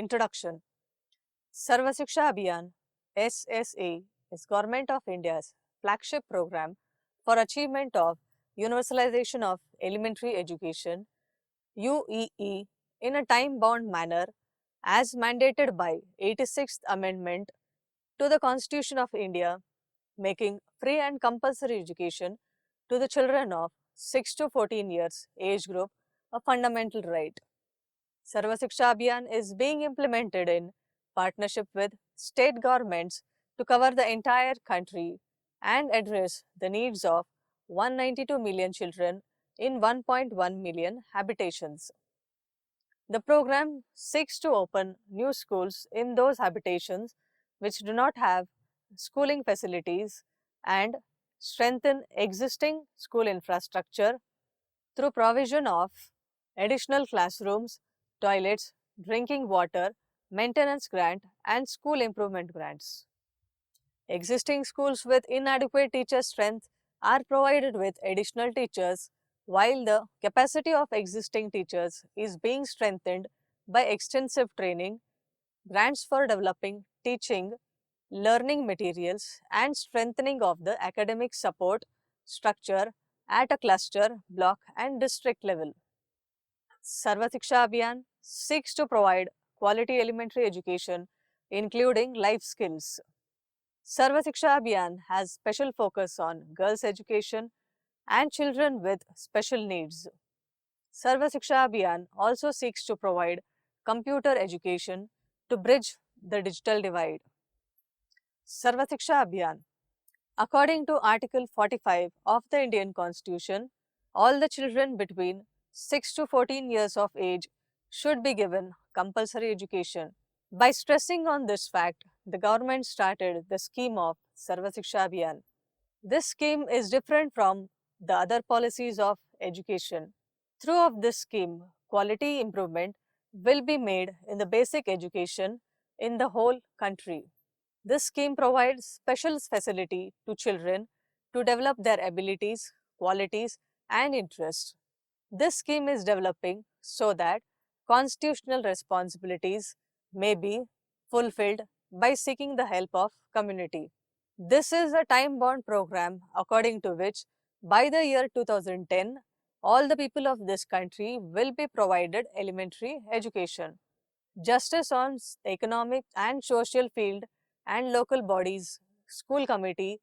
Introduction. Sarva Shiksha Abhiyan (SSA) is Government of India's flagship program for achievement of universalization of elementary education (UEE) in a time-bound manner as mandated by 86th Amendment to the Constitution of India, making free and compulsory education to the children of 6 to 14 years age group a fundamental right. Sarva Shiksha Abhiyan is being implemented in partnership with state governments to cover the entire country and address the needs of 192 million children in 1.1 million habitations. The program seeks to open new schools in those habitations which do not have schooling facilities and strengthen existing school infrastructure through provision of additional classrooms, toilets, drinking water, maintenance grant, and school improvement grants. Existing schools with inadequate teacher strength are provided with additional teachers, while the capacity of existing teachers is being strengthened by extensive training, grants for developing teaching, learning materials, and strengthening of the academic support structure at a cluster, block, and district level. Sarva Shiksha Abhiyan seeks to provide quality elementary education, including life skills. Sarva Shiksha Abhiyan has special focus on girls' education and children with special needs. Sarva Shiksha Abhiyan also seeks to provide computer education to bridge the digital divide. Sarva Shiksha Abhiyan. According to Article 45 of the Indian Constitution, all the children between 6 to 14 years of age should be given compulsory education. By stressing on this fact, the government started the scheme of Sarva Shiksha Abhiyan. This scheme is different from the other policies of education. Through of this scheme, quality improvement will be made in the basic education in the whole country. This scheme provides special facility to children to develop their abilities, qualities, and interests. This scheme is developing so that constitutional responsibilities may be fulfilled by seeking the help of community. This is a time-bound program according to which by the year 2010, all the people of this country will be provided elementary education. Justice on economic and social field and local bodies, school committee,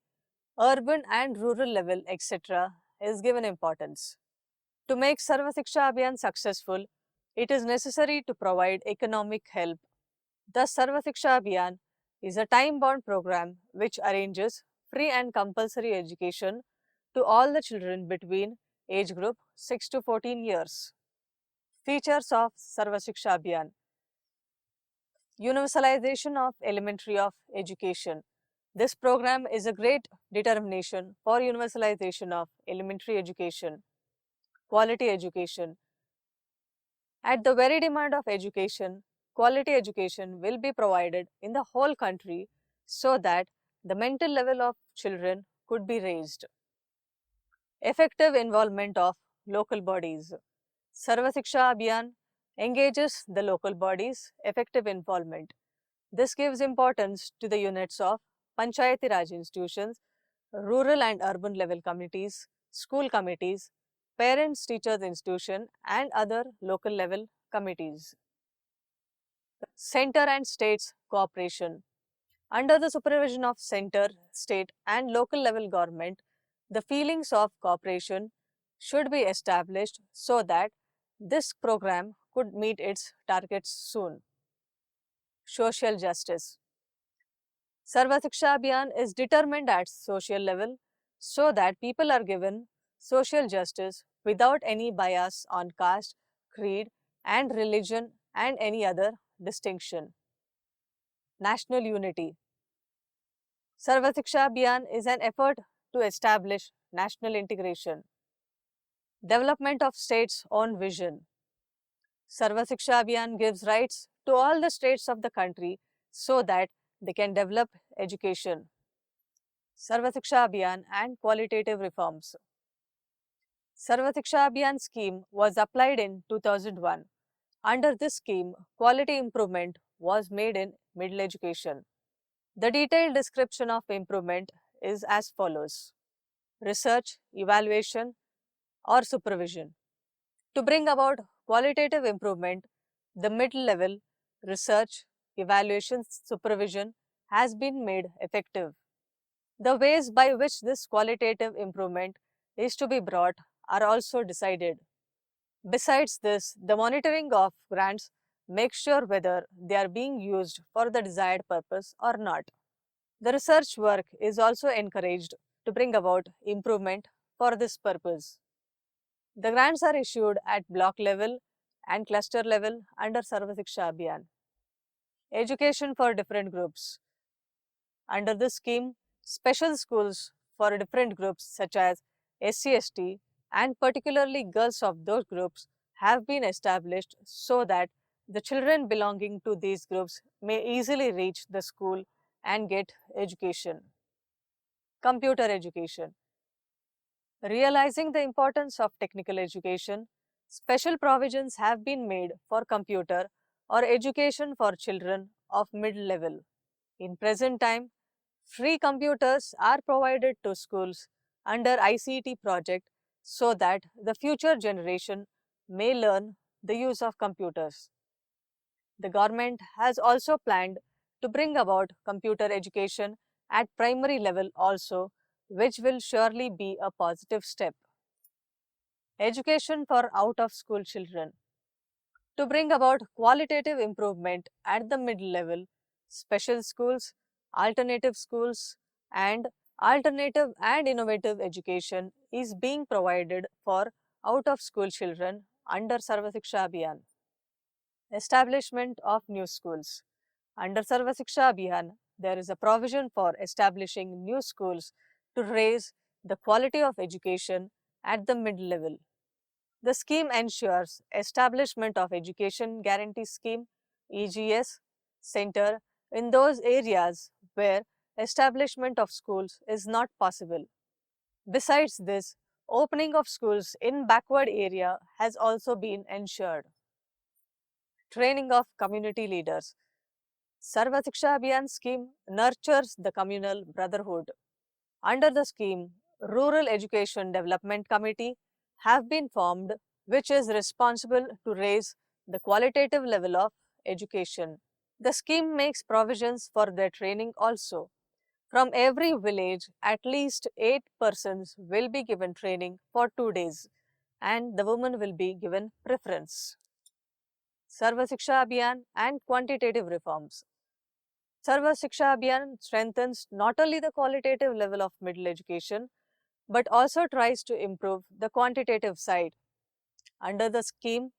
urban and rural level, etc. is given importance. To make Sarva Shiksha Abhiyan successful, it is necessary to provide economic help. Thus, Sarva Shiksha Abhiyan is a time-bound program which arranges free and compulsory education to all the children between age group 6 to 14 years. Features of Sarva Shiksha Abhiyan. Universalization of elementary of education. This program is a great determination for universalization of elementary education. Quality education. At the very demand of education, quality education will be provided in the whole country so that the mental level of children could be raised. Effective involvement of local bodies. Sarva Shiksha Abhiyan engages the local bodies' effective involvement. This gives importance to the units of Panchayati Raj institutions, rural and urban level committees, school committees, parents teachers institution and other local level committees. Center and states cooperation. Under the supervision of center, state and local level government, the feelings of cooperation should be established so that this program could meet its targets soon. Social justice. Sarva Shiksha Abhiyan is determined at social level so that people are given social justice without any bias on caste, creed, and religion and any other distinction. National unity. Sarva Shiksha Abhiyan is an effort to establish national integration. Development of states' own vision. Sarva Shiksha Abhiyan gives rights to all the states of the country so that they can develop education. Sarva Shiksha Abhiyan and qualitative reforms. Sarva Shiksha Abhiyan scheme was applied in 2001. Under this scheme, quality improvement was made in middle education. The detailed description of improvement is as follows: research, evaluation, or supervision. To bring about qualitative improvement, the middle level research, evaluation, supervision has been made effective. The ways by which this qualitative improvement is to be brought are also decided. Besides this, the monitoring of grants makes sure whether they are being used for the desired purpose or not. The research work is also encouraged to bring about improvement for this purpose. The grants are issued at block level and cluster level under Sarva Shiksha Abhiyan. Education for different groups. Under this scheme, special schools for different groups such as SC/ST and particularly girls of those groups have been established so that the children belonging to these groups may easily reach the school and get education. Computer education. Realizing the importance of technical education, special provisions have been made for computer or education for children of mid-level. In present time, free computers are provided to schools under ICT project so that the future generation may learn the use of computers. The government has also planned to bring about computer education at primary level also, which will surely be a positive step. Education for out of school children. To bring about qualitative improvement at the middle level, special schools, and alternative and innovative education is being provided for out of school children under Sarva Shiksha Abhiyan. Establishment of new schools. Under Sarva Shiksha Abhiyan, there is a provision for establishing new schools to raise the quality of education at the mid level. The scheme ensures establishment of Education Guarantee Scheme (EGS) center in those areas where establishment of schools is not possible. Besides this, opening of schools in backward area has also been ensured. Training of community leaders. Sarva Shiksha Abhiyan scheme nurtures the communal brotherhood. Under the scheme, Rural Education Development Committee have been formed, which is responsible to raise the qualitative level of education. The scheme makes provisions for their training also. From every village, at least 8 persons will be given training for 2 days and the women will be given preference. Sarva Shiksha Abhiyan and quantitative reforms. Sarva Shiksha Abhiyan strengthens not only the qualitative level of middle education, but also tries to improve the quantitative side. Under the scheme,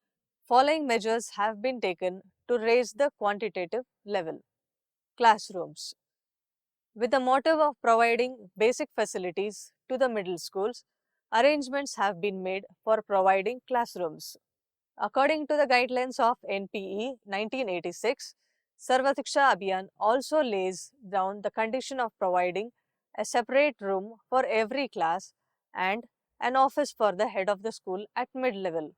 following measures have been taken to raise the quantitative level. Classrooms. With the motive of providing basic facilities to the middle schools, arrangements have been made for providing classrooms. According to the guidelines of NPE 1986, Sarva Shiksha Abhiyan also lays down the condition of providing a separate room for every class and an office for the head of the school at mid-level.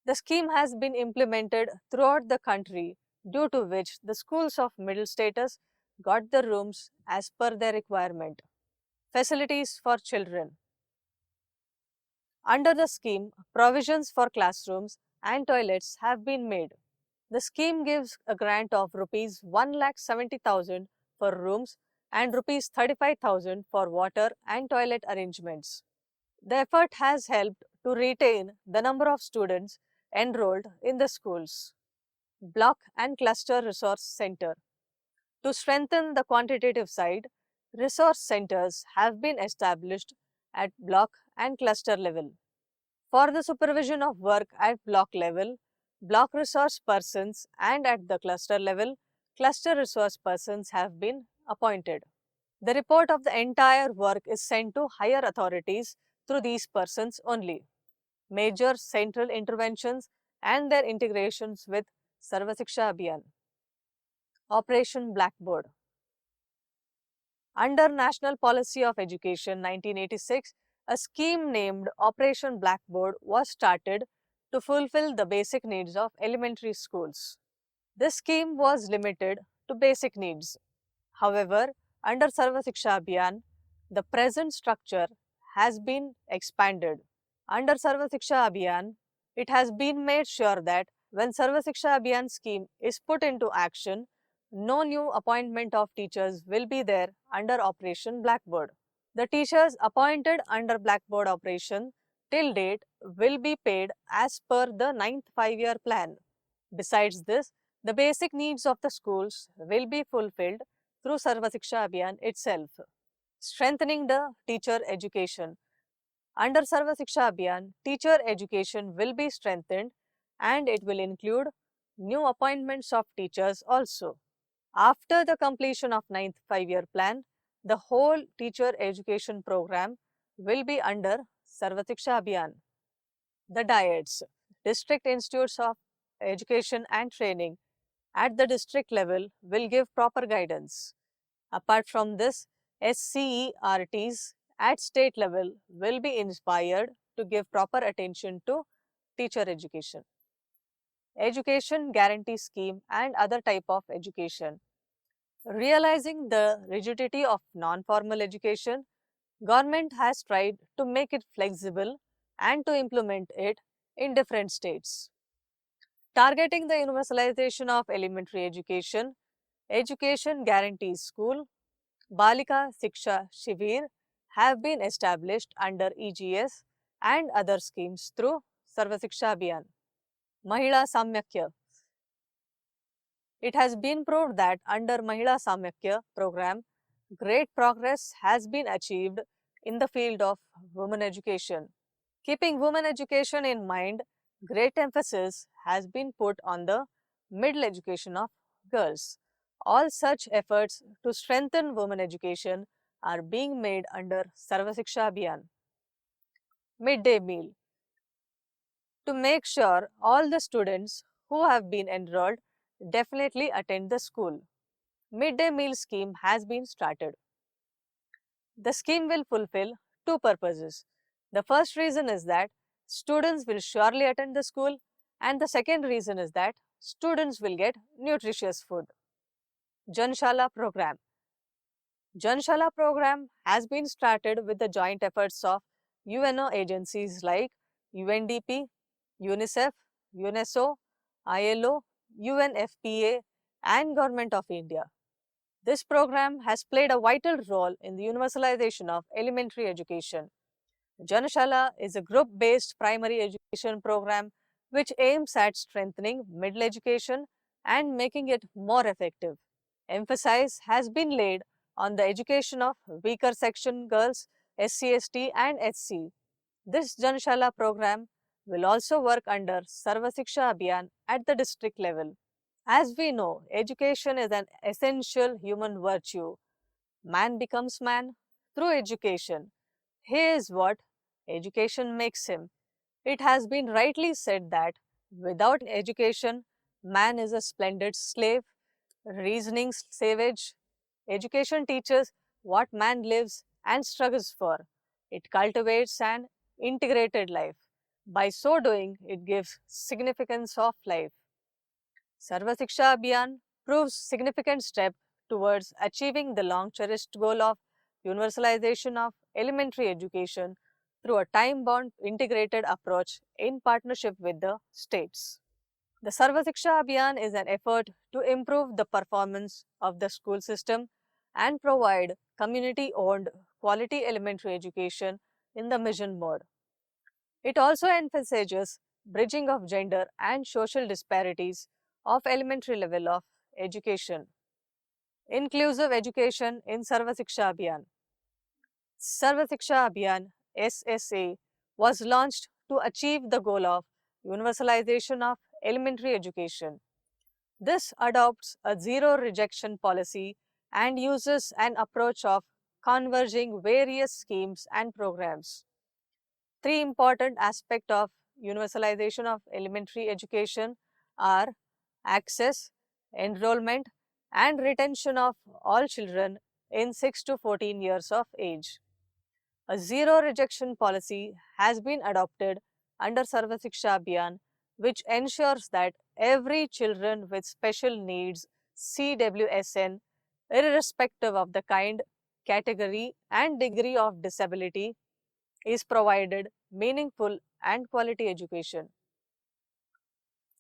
The scheme has been implemented throughout the country, due to which the schools of middle status got the rooms as per their requirement. Facilities for children. Under the scheme, provisions for classrooms and toilets have been made. The scheme gives a grant of Rs 1,70,000 for rooms and Rs 35,000 for water and toilet arrangements. The effort has helped to retain the number of students enrolled in the schools. Block and Cluster Resource Center. To strengthen the quantitative side, resource centers have been established at block and cluster level. For the supervision of work at block level, block resource persons, and at the cluster level, cluster resource persons have been appointed. The report of the entire work is sent to higher authorities through these persons only. Major central interventions and their integrations with Sarva Shiksha Abhiyan. Operation Blackboard. Under National Policy of Education 1986, a scheme named Operation Blackboard was started to fulfill the basic needs of elementary schools. This scheme was limited to basic needs. However, under Sarva Shiksha Abhiyan, the present structure has been expanded. Under Sarva Shiksha Abhiyan, it has been made sure that when Sarva Shiksha Abhiyan scheme is put into action, no new appointment of teachers will be there under Operation Blackboard. The teachers appointed under Blackboard operation till date will be paid as per the 9th 5-year plan. Besides this, the basic needs of the schools will be fulfilled through Sarva Shiksha Abhiyan itself. Strengthening the teacher education. Under Sarva Shiksha Abhiyan, teacher education will be strengthened and it will include new appointments of teachers also. After the completion of 9th 5-year plan, the whole teacher education program will be under Sarva Shiksha Abhiyan. The DIETs, District Institutes of Education and Training, at the district level will give proper guidance. Apart from this, SCERTs at state level will be inspired to give proper attention to teacher education. Education Guarantee Scheme and other type of education. Realizing the rigidity of non-formal education, government has tried to make it flexible and to implement it in different states. Targeting the universalization of elementary education, Education Guarantee School, Balika Shiksha Shivir have been established under EGS and other schemes through Sarva Shiksha Abhiyan. Mahila Samyakya. It has been proved that under Mahila Samyakya program, great progress has been achieved in the field of women education. Keeping women education in mind, great emphasis has been put on the middle education of girls. All such efforts to strengthen women education are being made under Sarva Shiksha Abhiyan. Midday meal. To make sure all the students who have been enrolled definitely attend the school, midday meal scheme has been started. The scheme will fulfill two purposes. The first reason is that students will surely attend the school, and the second reason is that students will get nutritious food. Janshala program. Janshala program has been started with the joint efforts of UNO agencies like UNDP, UNICEF, UNESCO, ILO, UNFPA and Government of India. This program has played a vital role in the universalization of elementary education. Janashala is a group-based primary education program which aims at strengthening middle education and making it more effective. Emphasis has been laid on the education of weaker section girls, SC/ST and HC. This Janashala program will also work under Sarva Shiksha Abhiyan at the district level. As we know, education is an essential human virtue. Man becomes man through education. Here is what education makes him. It has been rightly said that without education, man is a splendid slave, reasoning savage. Education teaches what man lives and struggles for. It cultivates an integrated life. By so doing, it gives significance of life. Sarva Shiksha Abhiyan proves significant step towards achieving the long-cherished goal of universalization of elementary education through a time-bound integrated approach in partnership with the states. The Sarva Shiksha Abhiyan is an effort to improve the performance of the school system and provide community-owned quality elementary education in the mission mode. It also emphasizes bridging of gender and social disparities of elementary level of education. Inclusive education in Sarva Shiksha Abhiyan. Sarva Shiksha Abhiyan SSA was launched to achieve the goal of universalization of elementary education. This adopts a zero rejection policy and uses an approach of converging various schemes and programs. Three important aspects of universalization of elementary education are access, enrollment, and retention of all children in 6 to 14 years of age. A zero rejection policy has been adopted under Sarva Shiksha Abhiyan, which ensures that every children with special needs CWSN, irrespective of the kind, category, and degree of disability, is provided meaningful and quality education.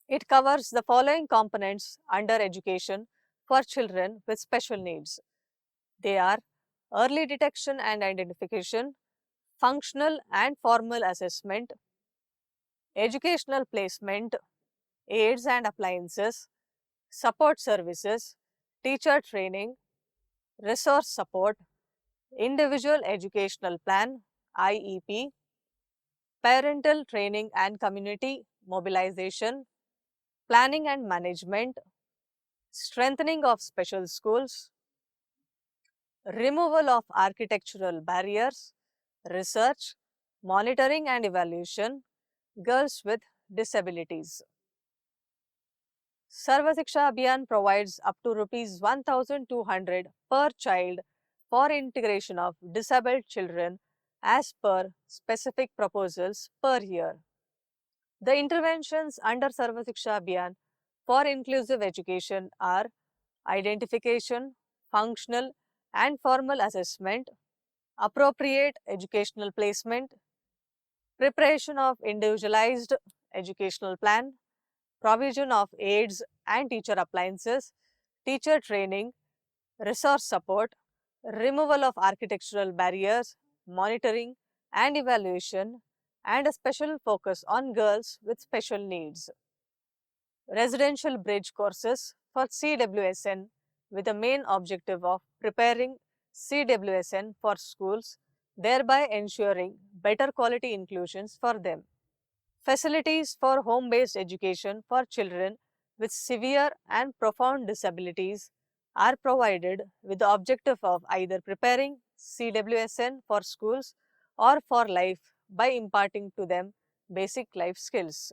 It covers the following components under education for children with special needs. They are early detection and identification, functional and formal assessment, educational placement, aids and appliances, support services, teacher training, resource support, individual educational plan IEP, parental training and community mobilization, planning and management, strengthening of special schools, removal of architectural barriers, research, monitoring and evaluation, girls with disabilities. Sarva Shiksha Abhiyan provides up to Rs 1,200 per child for integration of disabled children as per specific proposals per year. The interventions under Sarva Shiksha Abhiyan for inclusive education are identification, functional and formal assessment, appropriate educational placement, preparation of individualized educational plan, provision of aids and teacher appliances, teacher training, resource support, removal of architectural barriers, monitoring and evaluation, and a special focus on girls with special needs. Residential bridge courses for CWSN with the main objective of preparing CWSN for schools, thereby ensuring better quality inclusions for them. Facilities for home-based education for children with severe and profound disabilities are provided with the objective of either preparing CWSN for schools or for life by imparting to them basic life skills.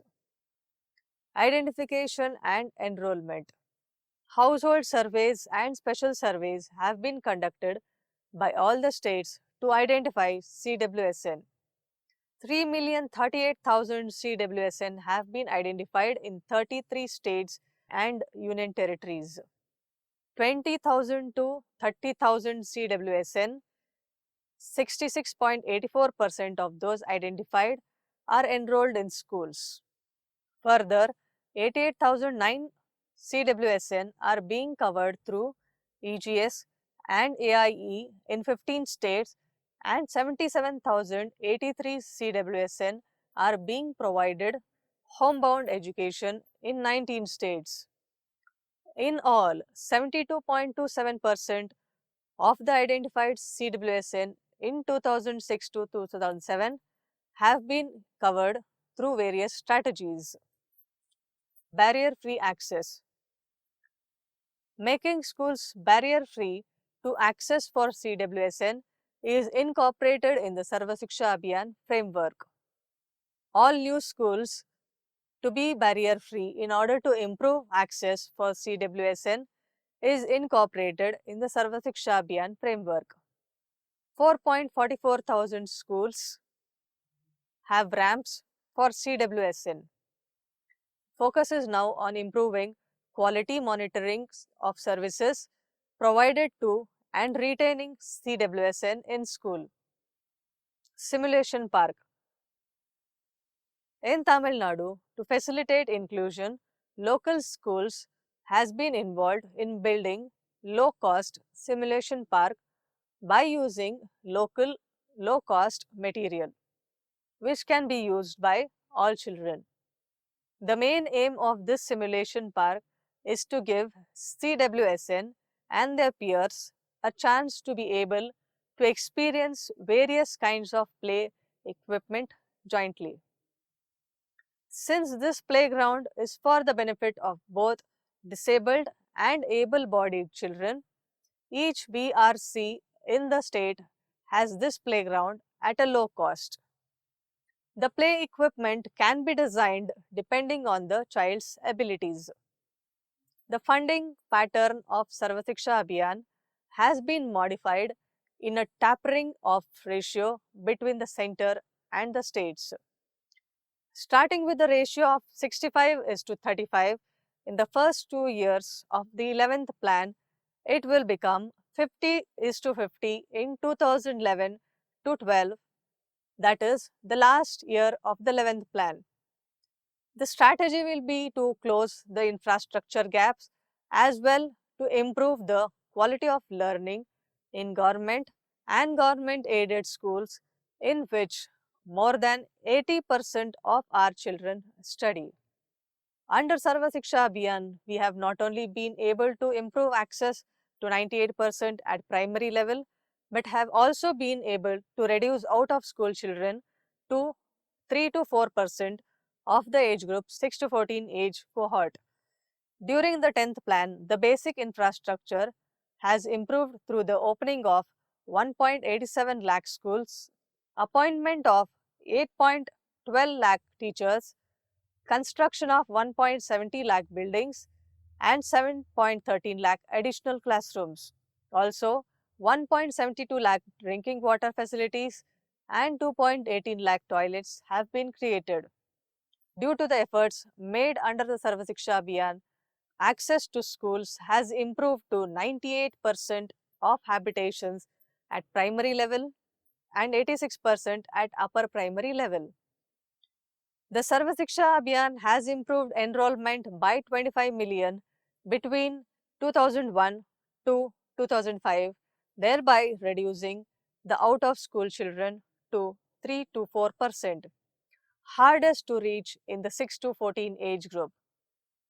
Identification and enrollment. Household surveys and special surveys have been conducted by all the states to identify CWSN. 3,038,000 CWSN have been identified in 33 states and union territories. 20,000 to 30,000 CWSN, 66.84% of those identified are enrolled in schools. Further, 88,009 CWSN are being covered through EGS and AIE in 15 states and 77,083 CWSN are being provided homebound education in 19 states. In all, 72.27% of the identified CWSN in 2006 to 2007 have been covered through various strategies. Barrier-free access. Making schools barrier-free to access for CWSN is incorporated in the Sarva Shiksha Abhiyan framework. All new schools to be barrier-free in order to improve access for CWSN is incorporated in the Sarva Shiksha Abhiyan framework. 4.44 thousand schools have ramps for CWSN. Focus is now on improving quality monitoring of services provided to and retaining CWSN in school. Simulation Park. In Tamil Nadu, to facilitate inclusion, local schools has been involved in building low-cost simulation park by using local low-cost material, which can be used by all children. The main aim of this simulation park is to give CWSN and their peers a chance to be able to experience various kinds of play equipment jointly. Since this playground is for the benefit of both disabled and able-bodied children, each BRC in the state has this playground at a low cost. The play equipment can be designed depending on the child's abilities. The funding pattern of Sarva Shiksha Abhiyan has been modified in a tapering off ratio between the center and the states. Starting with the ratio of 65:35 in the first 2 years of the 11th plan, it will become 50:50 in 2011 to 12, that is the last year of the 11th plan. The strategy will be to close the infrastructure gaps as well to improve the quality of learning in government and government aided schools in which more than 80% of our children study. Under Sarva Shiksha Abhiyan, we have not only been able to improve access to 98% at primary level, but have also been able to reduce out of school children to 3 to 4% of the age group 6 to 14 age cohort. During the 10th plan, the basic infrastructure has improved through the opening of 1.87 lakh schools, appointment of 8.12 lakh teachers, construction of 1.70 lakh buildings, and 7.13 lakh additional classrooms. Also, 1.72 lakh drinking water facilities and 2.18 lakh toilets have been created. Due to the efforts made under the Sarva Shiksha Abhiyan, access to schools has improved to 98% of habitations at primary level and 86% at upper primary level. The Sarva Shiksha Abhiyan has improved enrollment by 25 million between 2001 to 2005, thereby reducing the out-of-school children to 3 to 4%, hardest to reach in the 6 to 14 age group.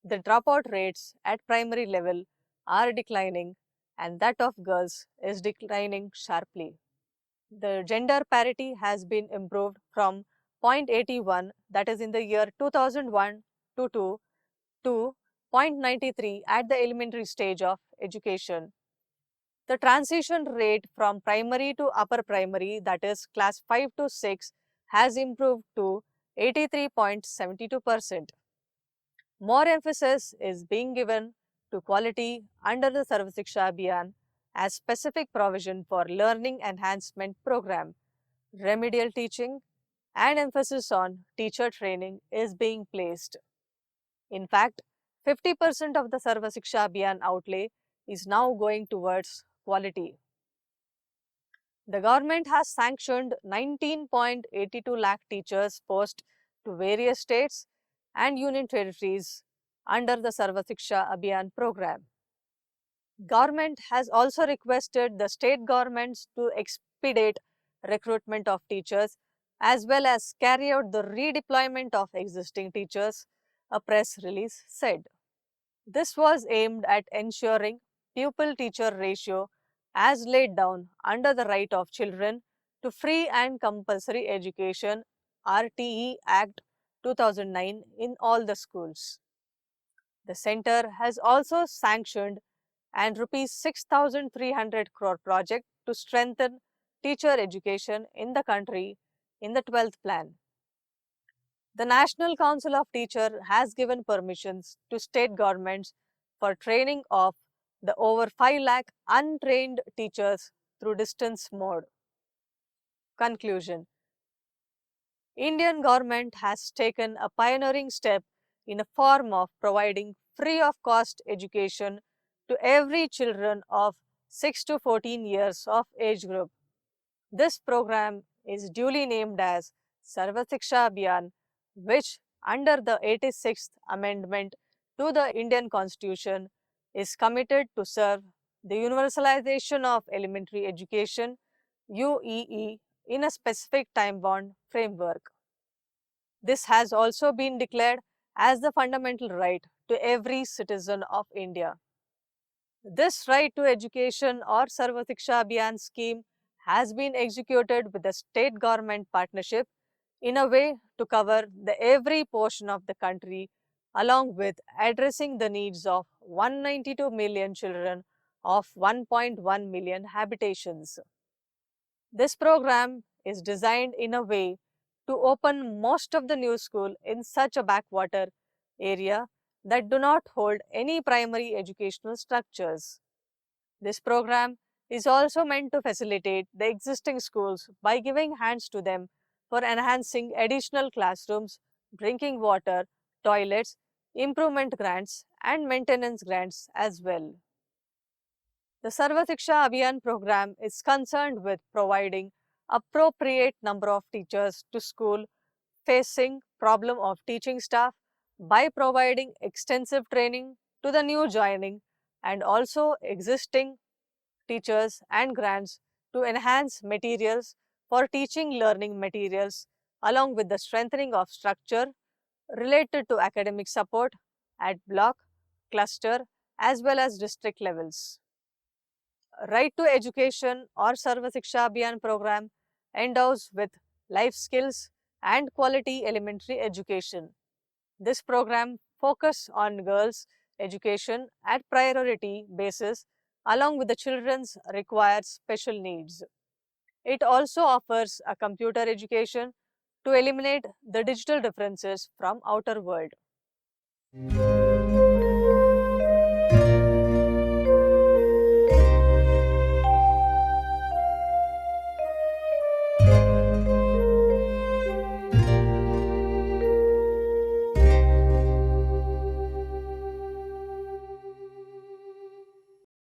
The dropout rates at primary level are declining and that of girls is declining sharply. The gender parity has been improved from 0.81, that is in the year 2001 to 2, to 0.93 at the elementary stage of education. The transition rate from primary to upper primary, that is class 5 to 6, has improved to 83.72%. More emphasis is being given to quality under the Sarva Shiksha Abhiyan as specific provision for learning enhancement program. Remedial teaching and emphasis on teacher training is being placed. In fact, 50% of the Sarva Shiksha Abhiyan outlay is now going towards quality. The government has sanctioned 19.82 lakh teachers posts to various states and union territories under the Sarva Shiksha Abhiyan program. Government has also requested the state governments to expedite recruitment of teachers as well as carry out the redeployment of existing teachers, a press release said. This was aimed at ensuring pupil-teacher ratio as laid down under the Right of Children to Free and Compulsory Education RTE Act 2009 in all the schools. The centre has also sanctioned an rupees 6,300 crore project to strengthen teacher education in the country in the 12th plan. The National Council of Teachers has given permissions to state governments for training of the over 5 lakh untrained teachers through distance mode. Conclusion: Indian government has taken a pioneering step in a form of providing free of cost education to every children of 6 to 14 years of age group. This program is duly named as Sarva Shiksha Abhiyan, which under the 86th Amendment to the Indian Constitution is committed to serve the universalization of elementary education UEE in a specific time-bound framework. This has also been declared as the fundamental right to every citizen of India. This right to education or Sarva Shiksha Abhiyan scheme has been executed with the state government partnership in a way to cover the every portion of the country along with addressing the needs of 192 million children of 1.1 million habitations. This program is designed in a way to open most of the new school in such a backwater area that do not hold any primary educational structures. This program is also meant to facilitate the existing schools by giving hands to them for enhancing additional classrooms, drinking water, toilets, improvement grants, and maintenance grants as well. The Sarva Shiksha Abhiyan program is concerned with providing appropriate number of teachers to school facing problem of teaching staff by providing extensive training to the new joining and also existing teachers and grants to enhance materials for teaching learning materials along with the strengthening of structure related to academic support at block, cluster as well as district levels. Right to Education or Sarva Shiksha Abhiyan program endows with life skills and quality elementary education. This program focuses on girls' education at priority basis along with the children's required special needs. It also offers a computer education to eliminate the digital differences from outer world.